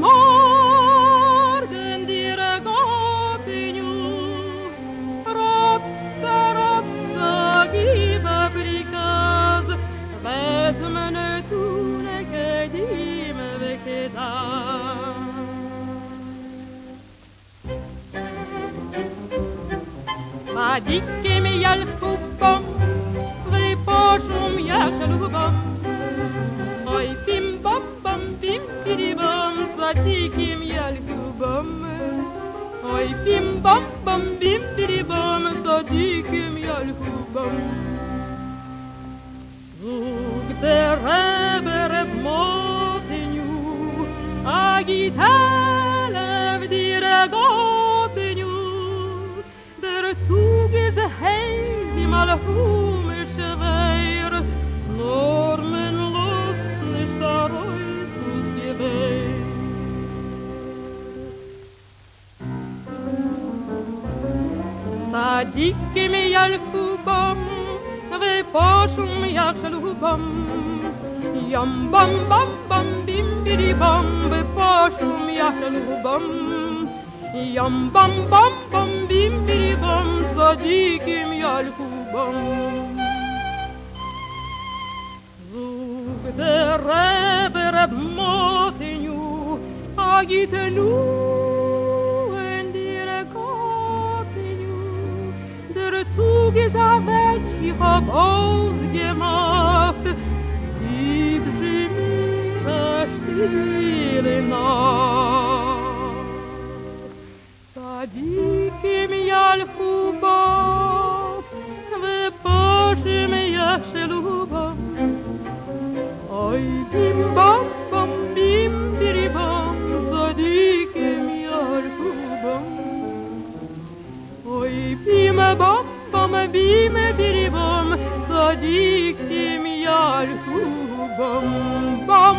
morgen dir gått in Rotsa, giva brikas, vet men tune kedim vekedas. Vadikem yalfubam, vepashum yachalubam, oi bim bam bam bim bidibam, zadikim yalfubam, oi bim bam bam bim bidibam, zadikim yalfubam. Zug der Rebbe Motenu, agitalev dir gotenu, der Tug is heil mal schwer, Normen lust nicht daraus gewählt. Tzadikim yalfubam, vepashum yachalubam, yam bam bam bam bim bidibam, vepashum yachalubam, yam bam bam bam bim bidibam, tzadikim yalfubam. Zug der Rebbe Reb Motenu, agitenu en dir gotenu, der Tug is weg, ich hab ausgemacht, gib sie mir stille Nacht. Tzadikim yalfubam, vepashim yachalubam, oi bim bam bam bim biribam, tzadikim yalfubam, oi bim bam bam bim biribam, tzadikim yalfubam, bam.